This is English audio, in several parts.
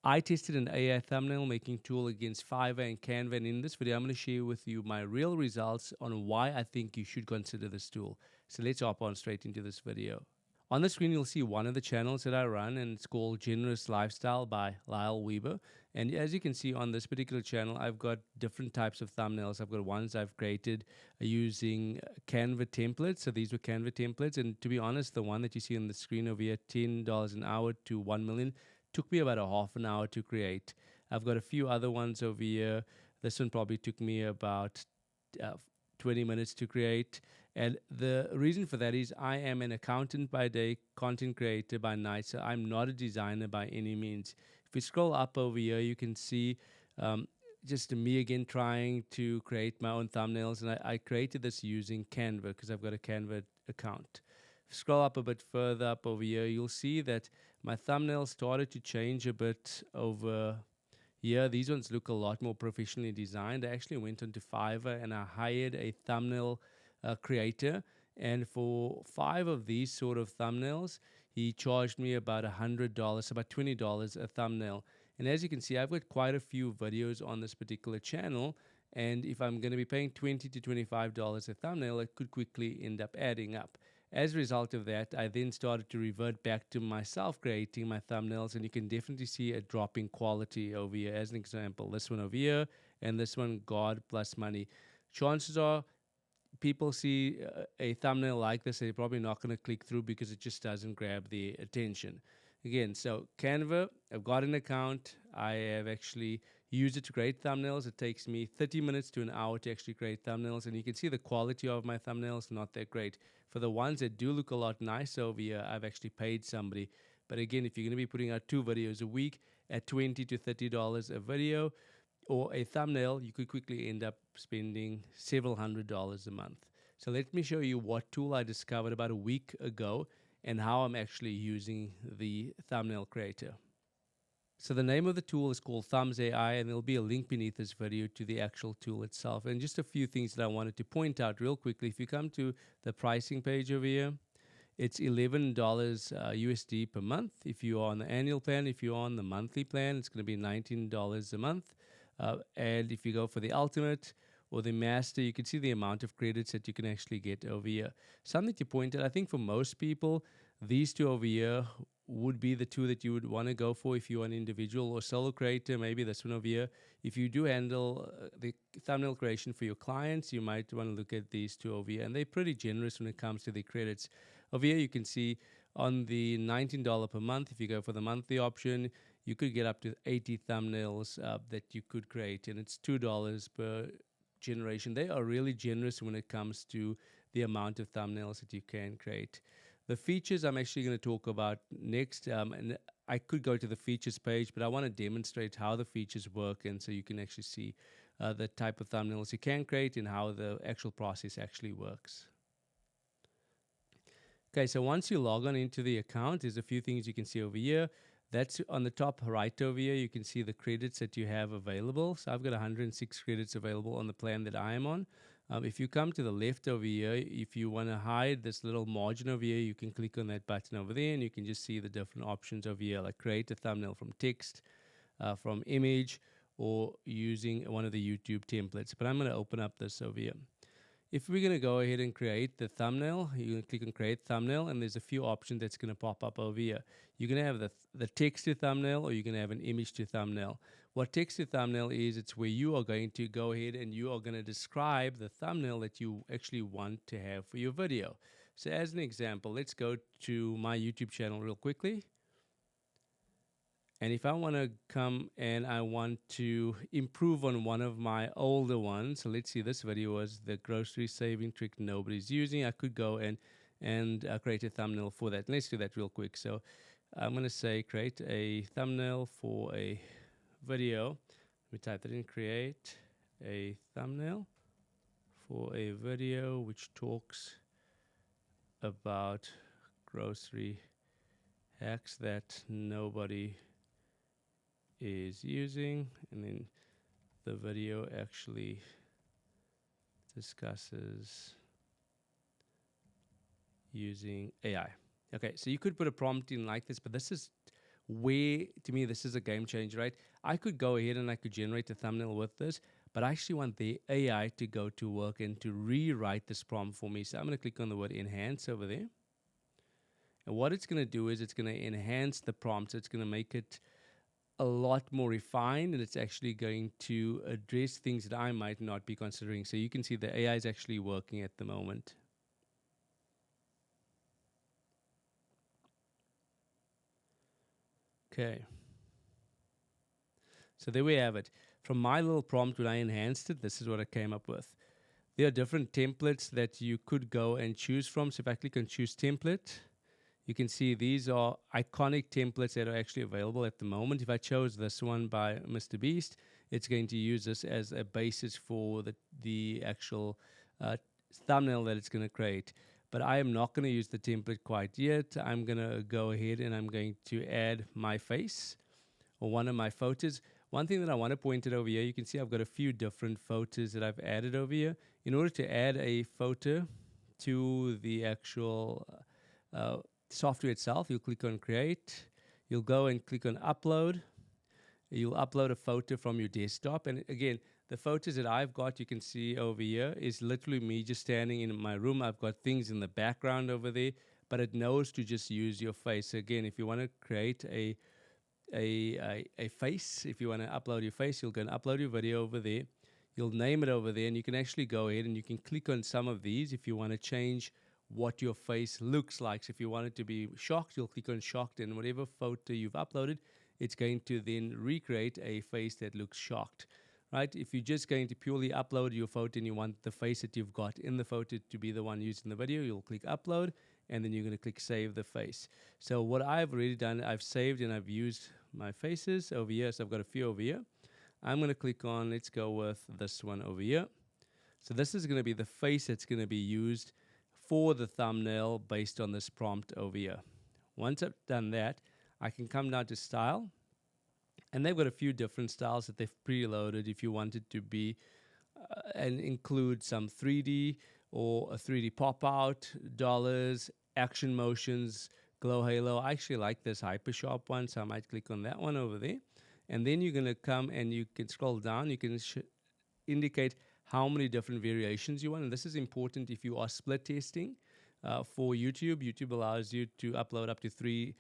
I tested an AI thumbnail making tool against Fiverr and Canva, and in this video, I'm going to share with you my real results on why I think you should consider this tool. So let's hop on straight into this video. On the screen, you'll see one of the channels that I run, and it's called Generous Lifestyle by Lyle Weber. And as you can see on this particular channel, I've got different types of thumbnails. I've got ones I've created using Canva templates. So these were Canva templates. And to be honest, the one that you see on the screen over here, $10 an hour to 1 million, took me about a half an hour to create. I've got a few other ones over here. This one probably took me about 20 minutes to create. And the reason for that is I am an accountant by day, content creator by night, so I'm not a designer by any means. If you scroll up over here, you can see just me again trying to create my own thumbnails. And I created this using Canva because I've got a Canva account. Scroll up a bit further up over here, you'll see that my thumbnails started to change a bit over here. These ones look a lot more professionally designed. I actually went onto Fiverr and I hired a thumbnail creator. And for 5 of these sort of thumbnails, he charged me about $100, about $20 a thumbnail. And as you can see, I've got quite a few videos on this particular channel. And if I'm going to be paying $20 to $25 a thumbnail, it could quickly end up adding up. As a result of that, I then started to revert back to myself creating my thumbnails, and you can definitely see a drop in quality over here. As an example, this one over here and this one, God plus money. Chances are people see a thumbnail like this, they're probably not going to click through because it just doesn't grab their attention. Again, so Canva, I've got an account. I have actually used it to create thumbnails. It takes me 30 minutes to an hour to actually create thumbnails. And you can see the quality of my thumbnails, not that great. For the ones that do look a lot nicer over here, I've actually paid somebody. But again, if you're going to be putting out 2 videos a week at $20 to $30 a video or a thumbnail, you could quickly end up spending several $100s a month. So let me show you what tool I discovered about a week ago and how I'm actually using the thumbnail creator. So the name of the tool is called Thumbsai, and there'll be a link beneath this video to the actual tool itself. And just a few things that I wanted to point out real quickly. If you come to the pricing page over here, it's $11 USD per month if you are on the annual plan. If you're on the monthly plan, it's going to be $19 a month. And if you go for the ultimate or the master, you can see the amount of credits that you can actually get over here. Something to point out, I think for most people, these two over here would be the two that you would want to go for if you're an individual or solo creator. Maybe this one over here. If you do handle the thumbnail creation for your clients, you might want to look at these two over here. And they're pretty generous when it comes to the credits. Over here, you can see on the $19 per month, if you go for the monthly option, you could get up to 80 thumbnails that you could create. And it's $2 per generation. They are really generous when it comes to the amount of thumbnails that you can create. The features I'm actually going to talk about next, and I could go to the features page, but I want to demonstrate how the features work, and so you can actually see the type of thumbnails you can create and how the actual process actually works. Okay, so once you log on into the account, there's a few things you can see over here. That's on the top right over here. You can see the credits that you have available. So I've got 106 credits available on the plan that I am on. If you come to the left over here, if you want to hide this little margin over here, you can click on that button over there and you can just see the different options over here, like create a thumbnail from text, from image, or using one of the YouTube templates. But I'm going to open up this over here. If we're going to go ahead and create the thumbnail, you're going to click on create thumbnail, and there's a few options that's going to pop up over here. You're going to have the text to thumbnail, or you're going to have an image to thumbnail. What text to thumbnail is, it's where you are going to go ahead and you are going to describe the thumbnail that you actually want to have for your video. So as an example, let's go to my YouTube channel real quickly. And if I want to come and I want to improve on one of my older ones, so let's see, this video was the grocery saving trick nobody's using. I could go and create a thumbnail for that. Let's do that real quick. So I'm going to say create a thumbnail for a video. Let me type that in, create a thumbnail for a video which talks about grocery hacks that nobody is using, and then the video actually discusses using AI. Okay, so you could put a prompt in like this, but this is where, to me, this is a game changer, right? I could go ahead and I could generate a thumbnail with this, but I actually want the AI to go to work and to rewrite this prompt for me. So I'm going to click on the word enhance over there. And what it's going to do is it's going to enhance the prompt. So it's going to make it a lot more refined, and it's actually going to address things that I might not be considering. So you can see the AI is actually working at the moment. Okay. So there we have it. From my little prompt, when I enhanced it, this is what I came up with. There are different templates that you could go and choose from. So if I click on choose template, you can see these are iconic templates that are actually available at the moment. If I chose this one by Mr. Beast, it's going to use this as a basis for the actual thumbnail that it's going to create. But I am not going to use the template quite yet. I'm going to go ahead and I'm going to add my face or one of my photos. One thing that I want to point out over here, you can see I've got a few different photos that I've added over here. In order to add a photo to the actual software itself, you'll click on create, you'll go and click on upload, you'll upload a photo from your desktop, and again, the photos that I've got, you can see over here, is literally me just standing in my room. I've got things in the background over there, but it knows to just use your face. So again, if you want to create a face, if you want to upload your face, you'll go and upload your video over there, you'll name it over there, and you can actually go ahead and you can click on some of these if you want to change what your face looks like. So if you want it to be shocked, you'll click on shocked, and whatever photo you've uploaded, it's going to then recreate a face that looks shocked, right? If you're just going to purely upload your photo and you want the face that you've got in the photo to be the one used in the video, you'll click upload, and then you're going to click save the face. So what I've already done, I've saved and I've used my faces over here. So I've got a few over here. I'm going to click on, let's go with this one over here. So this is going to be the face that's going to be used for the thumbnail based on this prompt over here. Once I've done that, I can come down to style, and they've got a few different styles that they've preloaded if you want it to be and include some 3D or a 3D pop out, dollars, action motions, glow halo. I actually like this hyper sharp one, so I might click on that one over there. And then you're going to come and you can scroll down. You can indicate how many different variations you want. And this is important if you are split testing for YouTube. YouTube allows you to upload up to 3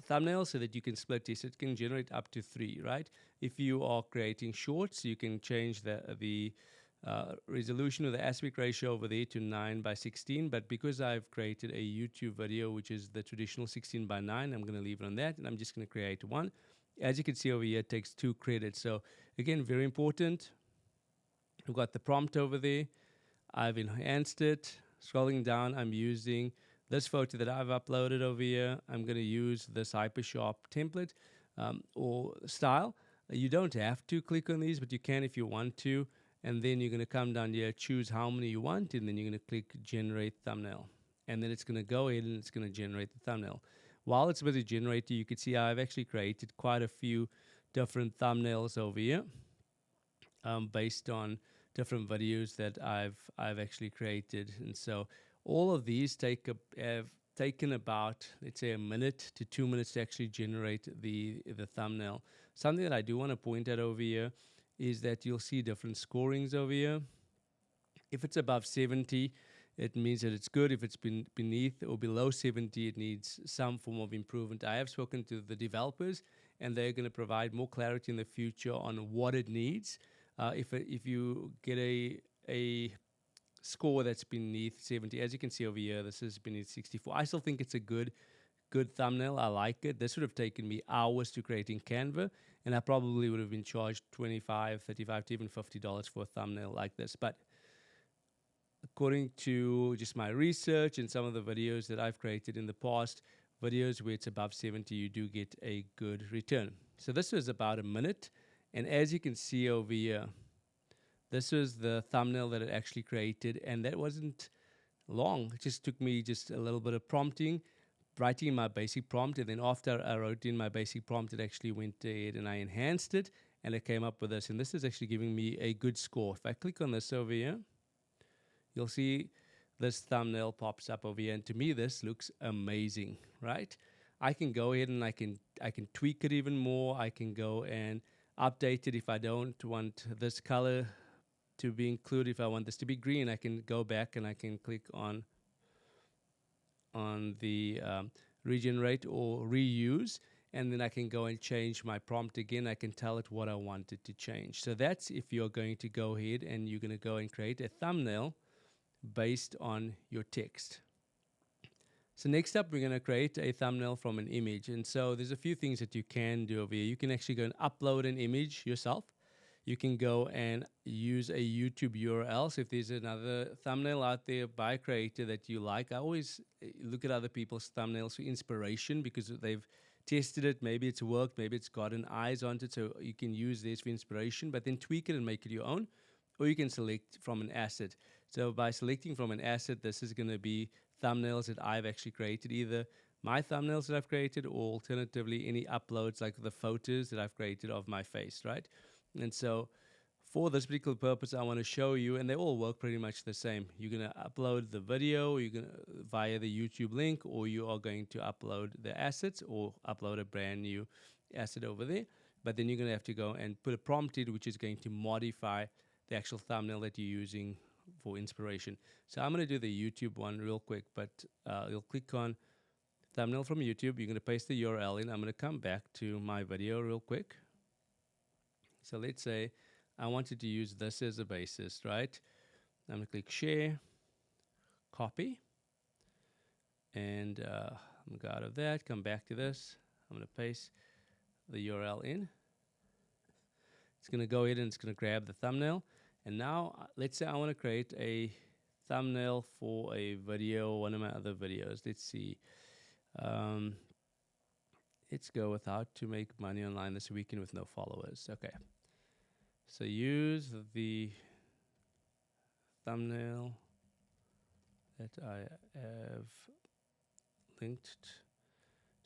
thumbnails so that you can split test. It can generate up to 3, right? If you are creating shorts, you can change the resolution or the aspect ratio over there to 9:16. But because I've created a YouTube video, which is the traditional 16:9, I'm going to leave it on that, and I'm just going to create one. As you can see over here, it takes 2 credits. So again, very important. We've got the prompt over there. I've enhanced it. Scrolling down, I'm using this photo that I've uploaded over here. I'm going to use this hyper sharp template or style. You don't have to click on these, but you can if you want to. And then you're going to come down here, choose how many you want, and then you're going to click generate thumbnail. And then it's going to go ahead and it's going to generate the thumbnail. While it's busy generating, you can see I've actually created quite a few different thumbnails over here based on different videos that I've actually created. And so all of these have taken about, let's say, 1 minute to 2 minutes to actually generate the thumbnail. Something that I do want to point out over here is that you'll see different scorings over here. If it's above 70, it means that it's good. If it's beneath or below 70, it needs some form of improvement. I have spoken to the developers, and they're going to provide more clarity in the future on what it needs. If you get a score that's beneath 70, as you can see over here, this is beneath 64. I still think it's a good thumbnail. I like it. This would have taken me hours to create in Canva, and I probably would have been charged $25, $35 to even $50 for a thumbnail like this. But according to just my research and some of the videos that I've created in the past, videos where it's above 70, you do get a good return. So this was about 1 minute. And as you can see over here, this was the thumbnail that it actually created. And that wasn't long. It just took me just a little bit of prompting, writing in my basic prompt. And then after I wrote in my basic prompt, it actually went ahead and I enhanced it. And it came up with this. And this is actually giving me a good score. If I click on this over here, you'll see this thumbnail pops up over here. And to me, this looks amazing, right? I can go ahead and I can tweak it even more. I can go and update it if I don't want this color to be included. If I want this to be green, I can go back and I can click on the regenerate or reuse, and then I can go and change my prompt again. I can tell it what I want it to change. So that's if you're going to go ahead and you're going to go and create a thumbnail based on your text. So next up, we're going to create a thumbnail from an image. And so there's a few things that you can do over here. You can actually go and upload an image yourself. You can go and use a YouTube URL. So if there's another thumbnail out there by a creator that you like, I always look at other people's thumbnails for inspiration because they've tested it. Maybe it's worked, maybe it's gotten eyes on it. So you can use this for inspiration, but then tweak it and make it your own. Or you can select from an asset. So by selecting from an asset, this is going to be thumbnails that I've actually created, either my thumbnails that I've created or alternatively any uploads like the photos that I've created of my face, right? And so for this particular purpose, I want to show you, and they all work pretty much the same. You're going to upload the video, you're going to via the YouTube link, or you are going to upload the assets or upload a brand new asset over there. But then you're going to have to go and put a prompt in, which is going to modify the actual thumbnail that you're using for inspiration. So I'm going to do the YouTube one real quick, but you'll click on thumbnail from YouTube. You're going to paste the URL in. I'm going to come back to my video real quick. So let's say I wanted to use this as a basis, right? I'm going to click share, copy, and I'm going to go out of that, come back to this. I'm going to paste the URL in. It's going to go in and it's going to grab the thumbnail. And now let's say I want to create a thumbnail for a video, one of my other videos. Let's see. Let's go with how to make money online this weekend with no followers. Okay. So use the thumbnail that I have linked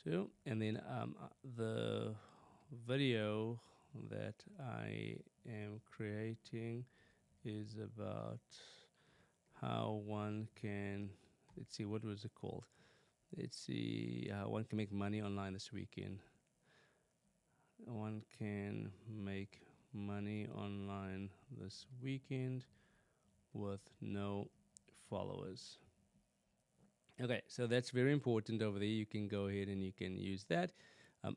to, and then the video that I am creating is about how one can, let's see, what was it called? Let's see, how one can make money online this weekend. One can make money online this weekend with no followers. Okay, so that's very important over there. You can go ahead and you can use that.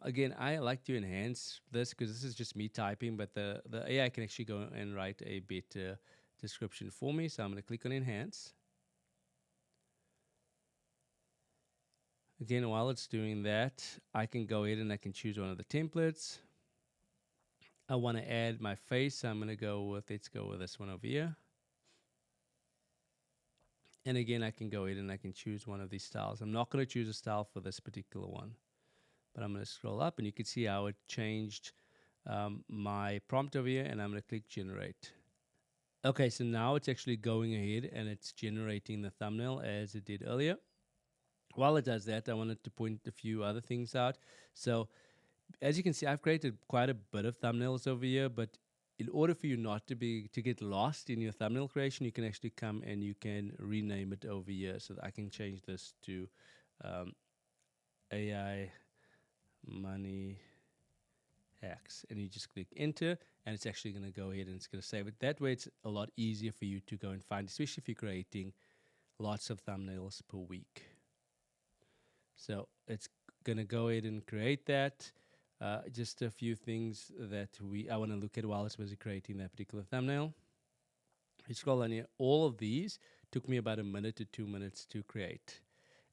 Again, I like to enhance this because this is just me typing, but the AI can actually go and write a better description for me. So I'm going to click on enhance. Again, while it's doing that, I can go ahead and I can choose one of the templates. I want to add my face, so I'm going to go with, let's go with this one over here. And again, I can go ahead and I can choose one of these styles. I'm not going to choose a style for this particular one, but I'm going to scroll up and you can see how it changed my prompt over here, and I'm going to click generate. Okay, so now it's actually going ahead and it's generating the thumbnail as it did earlier. While it does that, I wanted to point a few other things out. So as you can see, I've created quite a bit of thumbnails over here, but in order for you not to get lost in your thumbnail creation, you can actually come and you can rename it over here. So that I can change this to AI Money Hacks, and you just click enter, and it's actually going to go ahead and it's going to save it. That way, it's a lot easier for you to go and find, especially if you're creating lots of thumbnails per week. So it's going to go ahead and create that. Just a few things that I want to look at while it's busy creating that particular thumbnail. You scroll down here. All of these took me about 1 minute to 2 minutes to create.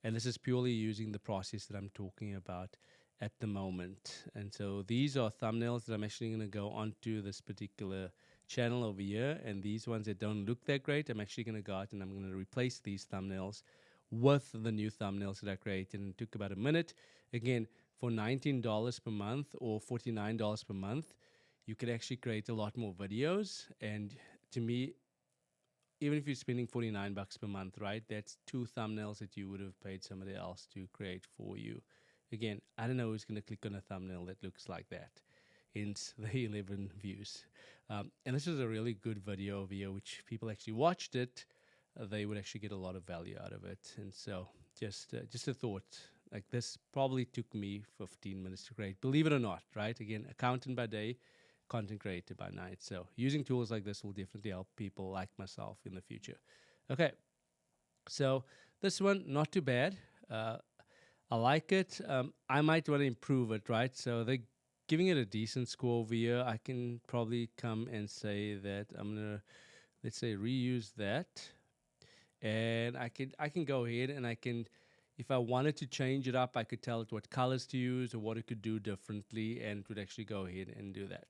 And this is purely using the process that I'm talking about at the moment. And so these are thumbnails that I'm actually going to go onto this particular channel over here. And these ones that don't look that great, I'm actually going to go out and I'm going to replace these thumbnails with the new thumbnails that I created. And it took about 1 minute. Again, for $19 per month or $49 per month, you could actually create a lot more videos. And to me, even if you're spending $49 per month, right, that's 2 thumbnails that you would have paid somebody else to create for you. Again, I don't know who's going to click on a thumbnail that looks like that. Hence the 11 views. And this is a really good video over here, which people actually watched it. They would actually get a lot of value out of it. And so just a thought. Like this probably took me 15 minutes to create, believe it or not, right? Again, accountant by day, content creator by night. So using tools like this will definitely help people like myself in the future. Okay, so this one, not too bad. I like it. I might want to improve it, right? So they're giving it a decent score over here. I can probably come and say that I'm gonna, let's say, reuse that, and I can go ahead and I can, if I wanted to change it up, I could tell it what colors to use or what it could do differently, and it would actually go ahead and do that.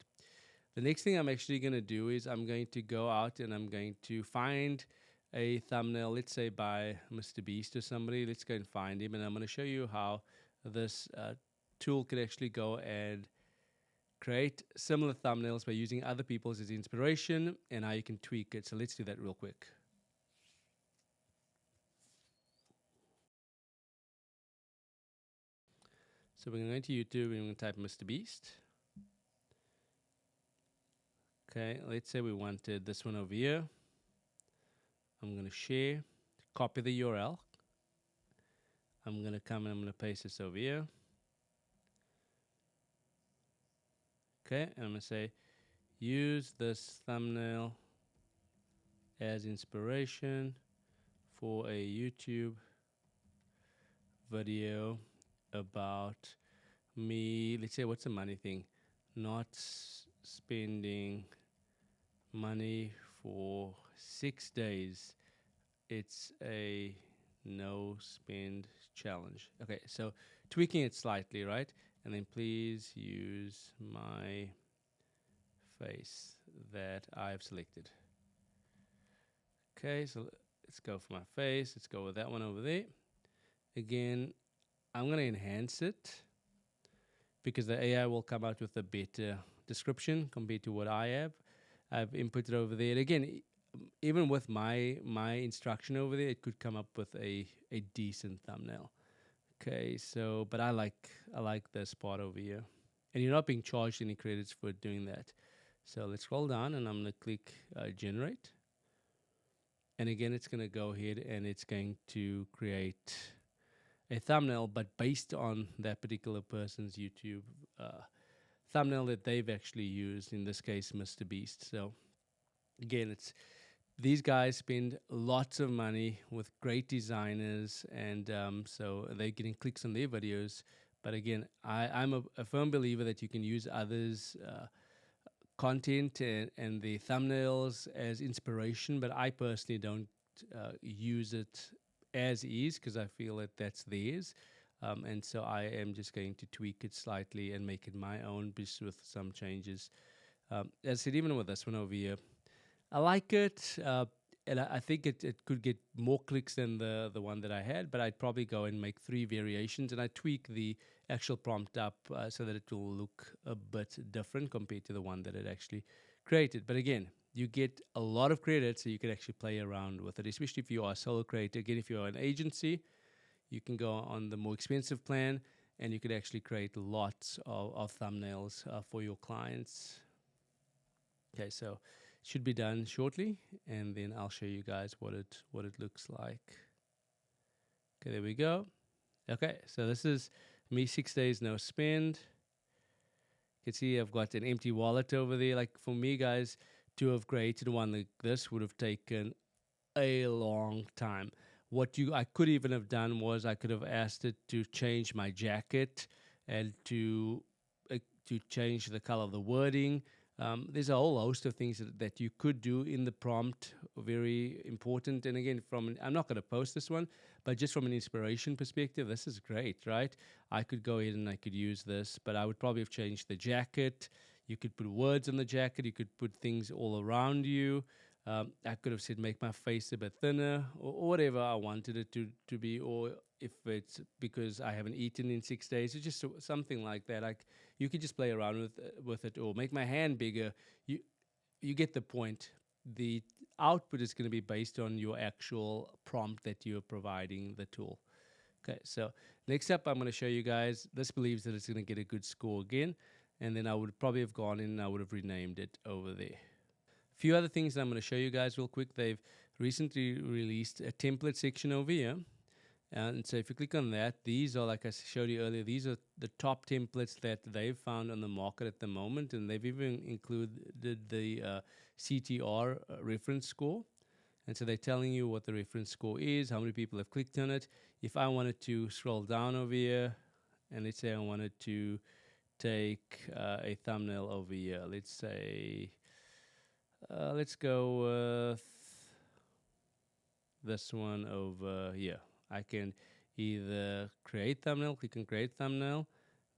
The next thing I'm actually going to do is I'm going to go out and I'm going to find a thumbnail, let's say by Mr. Beast or somebody. Let's go and find him, and I'm going to show you how this tool could actually go and create similar thumbnails by using other people's as inspiration, and how you can tweak it. So let's do that real quick. So we're going to YouTube and we're going to type Mr. Beast. Okay, let's say we wanted this one over here. I'm going to share, copy the URL. I'm going to come and I'm going to paste this over here. Okay, and I'm going to say, use this thumbnail as inspiration for a YouTube video about me. Let's say, what's the money thing? Not spending money for 6 days. It's a no spend challenge. Okay, so tweaking it slightly, right? And then please use my face that I've selected. Okay, so let's go for my face. Let's go with that one over there. Again, I'm going to enhance it because the AI will come out with a better description compared to what I have. I've inputted over there. Again, even with my instruction over there, it could come up with a decent thumbnail. Okay, so but I like this part over here, and you're not being charged any credits for doing that. So let's scroll down, and I'm going to click generate, and again, it's going to go ahead and it's going to create a thumbnail, but based on that particular person's YouTube thumbnail that they've actually used. In this case, Mr. Beast. So again, it's these guys spend lots of money with great designers, and so they're getting clicks on their videos. But again, I'm a firm believer that you can use others' content and the thumbnails as inspiration, but I personally don't use it as is because I feel that that's theirs. And so I am just going to tweak it slightly and make it my own, just with some changes. As I said, even with this one over here, I like it, and I think it could get more clicks than the one that I had, but I'd probably go and make 3 variations, and I tweak the actual prompt up so that it will look a bit different compared to the one that it actually created. But again, you get a lot of credit, so you can actually play around with it, especially if you are a solo creator. Again, if you're an agency, you can go on the more expensive plan, and you could actually create lots of thumbnails for your clients. Okay, so should be done shortly, and then I'll show you guys what it looks like. Okay, there we go. Okay, so this is me 6 days no spend. You can see I've got an empty wallet over there. Like for me, guys, to have created one like this would have taken a long time. What I could even have done was I could have asked it to change my jacket and to change the color of the wording. There's a whole host of things that you could do in the prompt, very important. And again, I'm not going to post this one, but just from an inspiration perspective, this is great, right? I could go ahead and I could use this, but I would probably have changed the jacket. You could put words on the jacket. You could put things all around you. I could have said, make my face a bit thinner, or whatever I wanted it to be, or if it's because I haven't eaten in 6 days, it's just something like that. Like you could just play around with it, or make my hand bigger. You get the point. The output is going to be based on your actual prompt that you're providing the tool. Okay, so next up, I'm going to show you guys. This believes that it's going to get a good score again, and then I would probably have gone in and I would have renamed it over there. A few other things that I'm going to show you guys real quick. They've recently released a template section over here. And so if you click on that, these are, like I showed you earlier, these are the top templates that they've found on the market at the moment. And they've even included the CTR reference score. And so they're telling you what the reference score is, how many people have clicked on it. If I wanted to scroll down over here, and let's say I wanted to take a thumbnail over here. Let's say, let's go with this one over here. I can either create thumbnail, click on create thumbnail.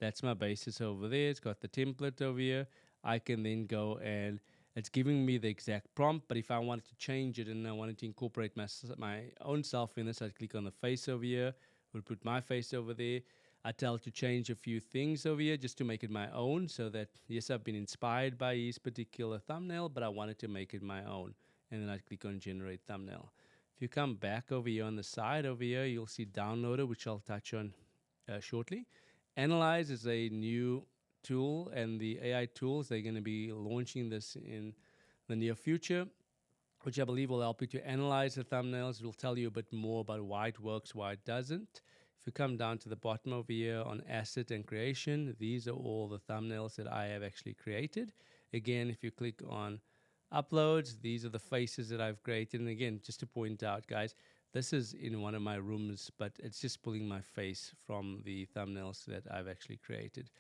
That's my basis over there. It's got the template over here. I can then go and it's giving me the exact prompt, but if I wanted to change it and I wanted to incorporate my own self in this, I'd click on the face over here. We'll put my face over there. I tell it to change a few things over here just to make it my own, so that, yes, I've been inspired by his particular thumbnail, but I wanted to make it my own. And then I click on generate thumbnail. If you come back over here on the side over here, you'll see downloader, which I'll touch on shortly. Analyze is a new tool, and the AI tools, they're going to be launching this in the near future, which I believe will help you to analyze the thumbnails. It will tell you a bit more about why it works, why it doesn't. If you come down to the bottom over here on asset and creation, these are all the thumbnails that I have actually created. Again, if you click on uploads, these are the faces that I've created. And again, just to point out, guys, this is in one of my rooms, but it's just pulling my face from the thumbnails that I've actually created.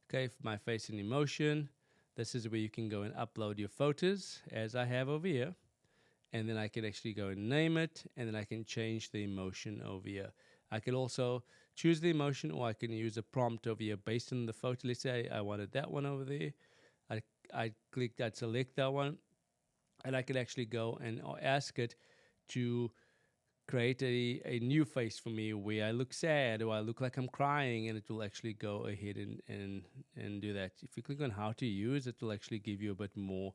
Okay, for my face and emotion, this is where you can go and upload your photos, as I have over here. And then I can actually go and name it, and then I can change the emotion over here. I can also choose the emotion, or I can use a prompt over here based on the photo. Let's say I wanted that one over there. I'd select that one, and I could actually go and ask it to create a new face for me where I look sad or I look like I'm crying, and it will actually go ahead and do that. If you click on how to use, it will actually give you a bit more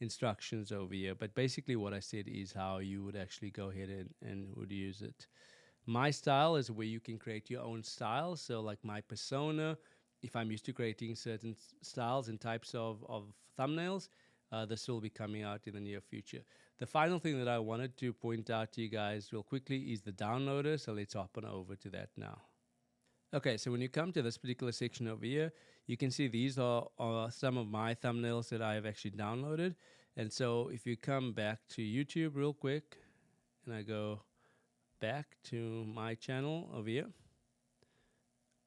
instructions over here. But basically what I said is how you would actually go ahead and would use it. My style is where you can create your own style. So like my persona, if I'm used to creating certain styles and types of thumbnails, this will be coming out in the near future. The final thing that I wanted to point out to you guys real quickly is the downloader. So let's hop on over to that now. Okay, so when you come to this particular section over here, you can see these are some of my thumbnails that I have actually downloaded. And so if you come back to YouTube real quick, and I go back to my channel over here,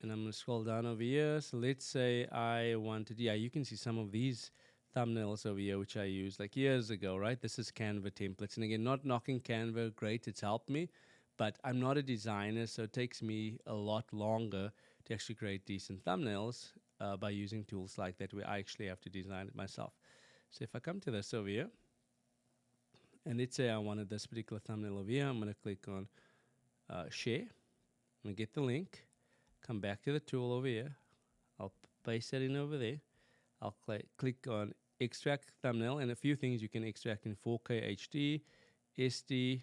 and I'm going to scroll down over here. So let's say I wanted, yeah, you can see some of these thumbnails over here, which I used like years ago, right? This is Canva templates. And again, not knocking Canva, great, it's helped me, but I'm not a designer, so it takes me a lot longer to actually create decent thumbnails by using tools like that, where I actually have to design it myself. So if I come to this over here, and let's say I wanted this particular thumbnail over here, I'm going to click on share. I'm going to get the link, come back to the tool over here. I'll paste that in over there. I'll click on extract thumbnail, and a few things you can extract in 4K HD, SD,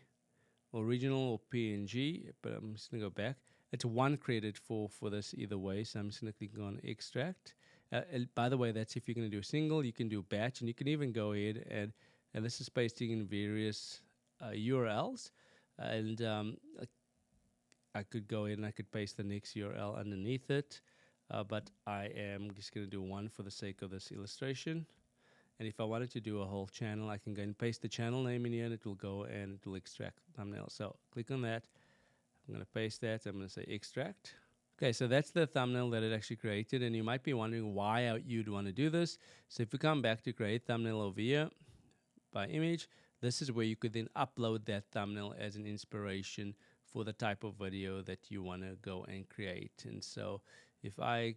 original, or PNG, but I'm just going to go back. It's 1 credit for this either way, so I'm just going to click on extract. By the way, that's if you're going to do a single. You can do batch, and you can even go ahead and this is pasting in various URLs, and I could go ahead and I could paste the next URL underneath it, but I am just going to do one for the sake of this illustration. And if I wanted to do a whole channel, I can go and paste the channel name in here, and it will go and it will extract the thumbnail. So click on that. I'm going to paste that. I'm going to say extract. Okay, so that's the thumbnail that it actually created, and you might be wondering why you'd want to do this. So if we come back to create thumbnail over here by image, this is where you could then upload that thumbnail as an inspiration for the type of video that you want to go and create. And so if I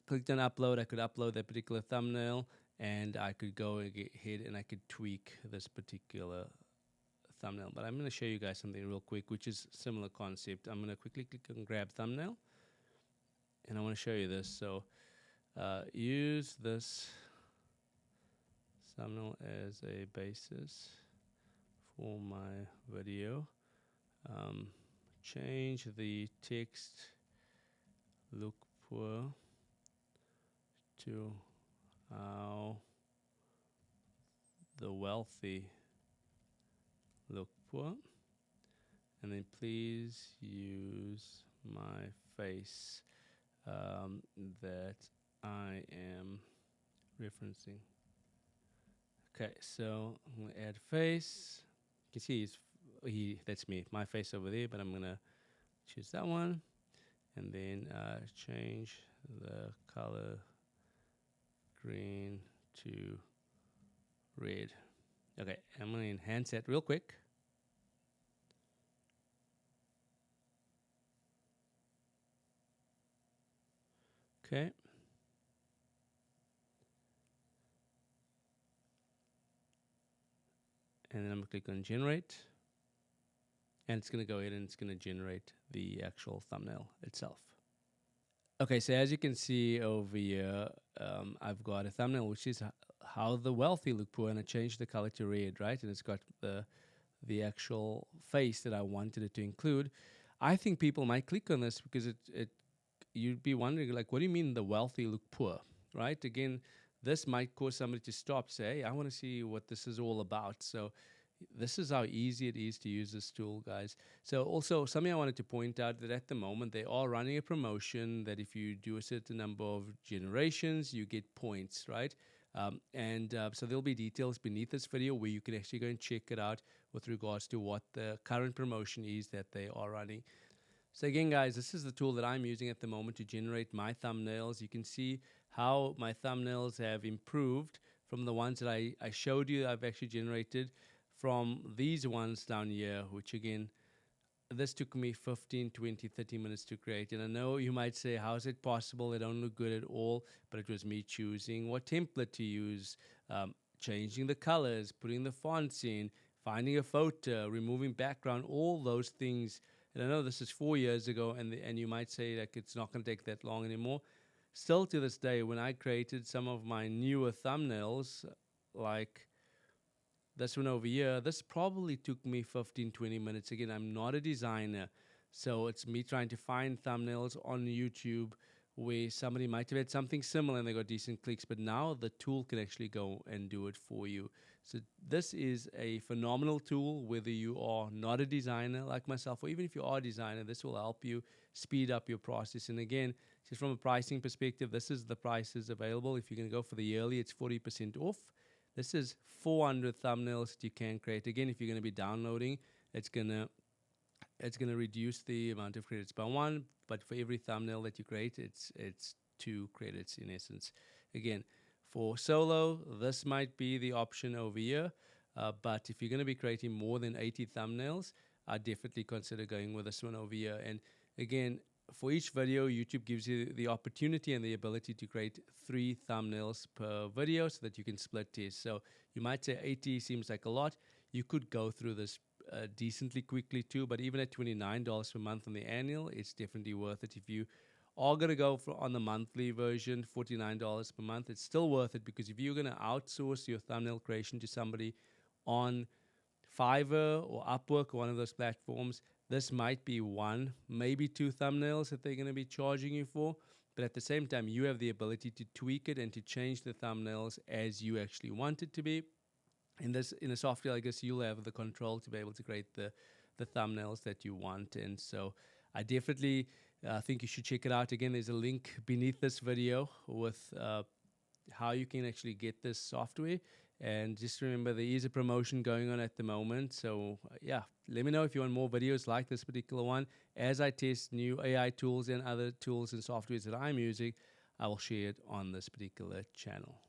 clicked on upload, I could upload that particular thumbnail, and I could go ahead and I could tweak this particular thumbnail. But I'm going to show you guys something real quick, which is similar concept. I'm going to quickly click on grab thumbnail, and I want to show you this. So use this thumbnail as a basis for my video. Change the text look poor to how the wealthy look poor, and then please use my face that I am referencing. Okay, so I'm gonna add face. You can see that's me, my face over there, but I'm gonna choose that one, and then change the color green to red. Okay, I'm gonna enhance that real quick. Okay. And then I'm gonna click on generate. And it's gonna go ahead and it's gonna generate the actual thumbnail itself. Okay, so as you can see over here, I've got a thumbnail which is how the wealthy look poor, and I changed the color to red, right? And it's got the actual face that I wanted it to include. I think people might click on this because you'd be wondering, like, what do you mean the wealthy look poor, right? Again, this might cause somebody to stop, say, hey, I want to see what this is all about. So this is how easy it is to use this tool, guys. So also something I wanted to point out that at the moment they are running a promotion that if you do a certain number of generations, you get points, right? So there'll be details beneath this video where you can actually go and check it out with regards to what the current promotion is that they are running. So again, guys, this is the tool that I'm using at the moment to generate my thumbnails. You can see how my thumbnails have improved from the ones that I showed you that I've actually generated from these ones down here, which again, this took me 15, 20, 30 minutes to create. And I know you might say, how is it possible? They don't look good at all. But it was me choosing what template to use, changing the colors, putting the fonts in, finding a photo, removing background, all those things. And I know this is 4 years ago, and you might say like it's not going to take that long anymore. Still to this day, when I created some of my newer thumbnails, like this one over here, this probably took me 15, 20 minutes. Again, I'm not a designer, so it's me trying to find thumbnails on YouTube where somebody might have had something similar and they got decent clicks, but now the tool can actually go and do it for you. So this is a phenomenal tool, whether you are not a designer like myself, or even if you are a designer, this will help you speed up your process. And again, just from a pricing perspective, this is the prices available. If you're going to go for the yearly, it's 40% off. This is 400 thumbnails that you can create. Again, if you're going to be downloading, it's gonna reduce the amount of credits by 1. But for every thumbnail that you create, it's 2 credits in essence. Again, for solo, this might be the option over here. But if you're going to be creating more than 80 thumbnails, I definitely consider going with this one over here. And again, for each video, YouTube gives you the opportunity and the ability to create 3 thumbnails per video so that you can split test. So you might say 80 seems like a lot. You could go through this decently quickly too, but even at $29 per month on the annual, it's definitely worth it. If you are going to go on the monthly version, $49 per month, it's still worth it, because if you're going to outsource your thumbnail creation to somebody on Fiverr or Upwork or one of those platforms, this might be 1, maybe 2 thumbnails that they're going to be charging you for. But at the same time, you have the ability to tweak it and to change the thumbnails as you actually want it to be. In a software like this, you'll have the control to be able to create the thumbnails that you want. And so I definitely think you should check it out. Again, there's a link beneath this video with how you can actually get this software. And just remember, there is a promotion going on at the moment. So yeah, let me know if you want more videos like this particular one. As I test new AI tools and other tools and softwares that I'm using, I will share it on this particular channel.